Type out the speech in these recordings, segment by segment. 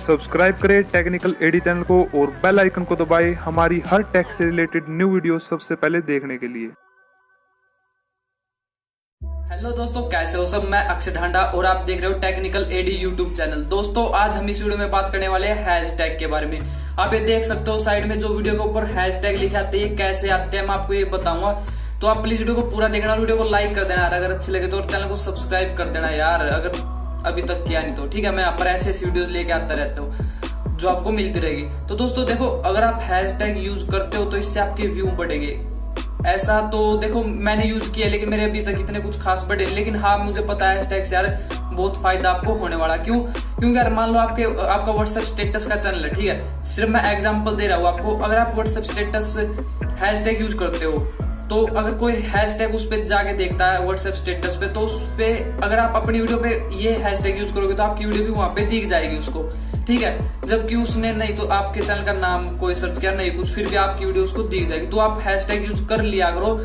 Subscribe करें technical AD channel को और बेल आइकन को दबाएं हमारी हर टेक से रिलेटेड न्यू वीडियो सबसे पहले देखने के लिए। हेलो दोस्तों, कैसे हो सब। मैं अक्षय ढांडा और आप देख रहे हो टेक्निकल एडी यूट्यूब चैनल। दोस्तों आज हम इस वीडियो में बात करने वाले हैं हैशटैग के बारे में। आप ये देख सकते हो साइड में जो वीडियो के ऊपर हैशटैग लिखे आते हैं, कैसे आते हैं मैं आपको ये बताऊंगा। तो आप प्लीज वीडियो को पूरा देखना, वीडियो को लाइक कर देना अगर अच्छे लगे तो, और चैनल को सब्सक्राइब कर देना यार अगर अभी तक किया नहीं तो। ठीक है, मैं यहाँ पर ऐसे वीडियोस लेके आता रहता हूँ जो आपको मिलती रहेगी। तो दोस्तों देखो, अगर आप हैशटैग यूज करते हो तो इससे आपके व्यू बढ़ेंगे। ऐसा तो देखो मैंने यूज किया लेकिन मेरे अभी तक इतने कुछ खास बढ़े, लेकिन हाँ मुझे पता है हैशटैग से यार बहुत फायदा आपको होने वाला। क्योंकि यार मान लो आपका व्हाट्सएप स्टेटस का चैनल है, ठीक है, सिर्फ मैं एग्जांपल दे रहा हूँ आपको। अगर आप व्हाट्सएप स्टेटस हैशटैग यूज करते हो तो अगर कोई हैशटैग उस पे जाके देखता है व्हाट्सएप स्टेटस पे, तो उस पे अगर आप अपनी वीडियो पे ये हैशटैग यूज करोगे तो आपकी वीडियो भी वहां पे दिख जाएगी उसको, ठीक है। जबकि उसने नहीं तो आपके चैनल का नाम कोई सर्च किया नहीं कुछ, फिर भी आपकी वीडियो उसको दिख जाएगी। तो आप हैशटैग यूज कर लिया करो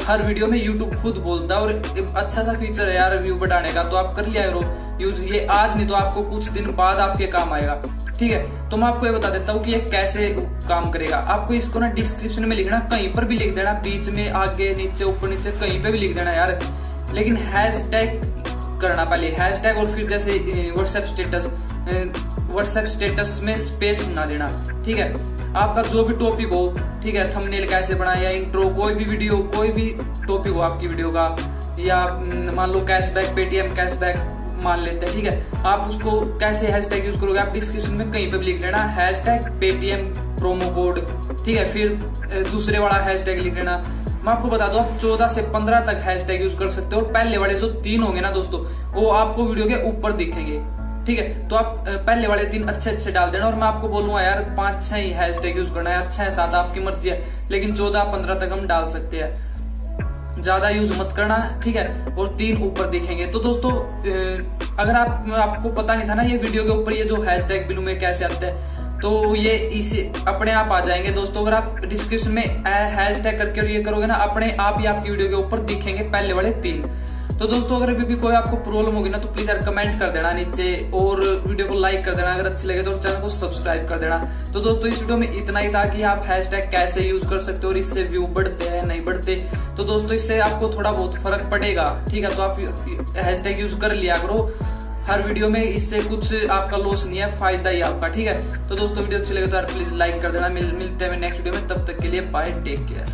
हर वीडियो में। यूट्यूब खुद बोलता है और अच्छा सा फीचर है यार व्यू बढ़ाने का, तो आप कर लिया करो यूज। ये आज नहीं तो आपको कुछ दिन बाद आपके काम आएगा, ठीक है। तो मैं आपको ये बता देता हूँ कि ये कैसे काम करेगा। आपको इसको ना डिस्क्रिप्शन में लिखना, कहीं पर भी लिख देना, बीच में आगे नीचे ऊपर नीचे कहीं पे भी लिख देना यार, लेकिन हैशटैग करना पहले हैशटैग, और फिर जैसे व्हाट्सएप स्टेटस में स्पेस ना देना, ठीक है। आपका जो भी टॉपिक हो, ठीक है, थंबनेल कैसे बनाए या इंट्रो, कोई भी वीडियो कोई भी टॉपिक हो आपकी वीडियो का, या मान लो कैशबैक, पेटीएम कैशबैक मान लेते हैं, ठीक है। आप उसको कैसे हैशटैग यूज करोगे, आप डिस्क्रिप्शन में कहीं पे भी लिख लेना हैशटैग पेटीएम प्रोमो कोड, ठीक है। फिर दूसरे वाला हैशटैग लिख लेना। मैं आपको बता दूं आप 14 से 15 तक हैशटैग यूज कर सकते हो, और पहले वाले जो 3 होंगे ना दोस्तों वो आपको वीडियो के ऊपर दिखेंगे, ठीक है। तो आप पहले वाले 3 अच्छे डाल देना, और मैं आपको बोलूंगा यार 5-6 ही हैशटैग यूज करना है, अच्छा है 7 आपकी मर्जी है, लेकिन 14-15 तक हम डाल सकते हैं, ज्यादा यूज मत करना, ठीक है। और 3 ऊपर दिखेंगे। तो दोस्तों अगर आपको पता नहीं था ना ये वीडियो के ऊपर ये जो हैशटैग बिलू में कैसे आते हैं, तो ये इसे अपने आप आ जाएंगे दोस्तों। अगर आप डिस्क्रिप्शन में हैशटैग करके ये करोगे ना, अपने आप ही आपकी वीडियो के ऊपर दिखेंगे पहले वाले 3। तो दोस्तों अगर अभी भी कोई आपको प्रॉब्लम होगी ना तो प्लीज यार कमेंट कर देना नीचे, और वीडियो को लाइक कर देना अगर अच्छी लगे तो, चैनल को सब्सक्राइब कर देना। तो दोस्तों इस वीडियो में इतना ही था कि आप हैशटैग कैसे यूज कर सकते हो और इससे व्यू बढ़ते हैं नहीं बढ़ते। तो दोस्तों इससे आपको थोड़ा बहुत फर्क पड़ेगा, ठीक है। तो आप हैशटैग यूज कर लिया करो हर वीडियो में, इससे कुछ आपका लॉस नहीं है, फायदा ही आपका, ठीक है। तो दोस्तों वीडियो अच्छी लगे तो यार प्लीज लाइक कर देना। मिलते हैं नेक्स्ट वीडियो में, तब तक के लिए बाय, टेक केयर।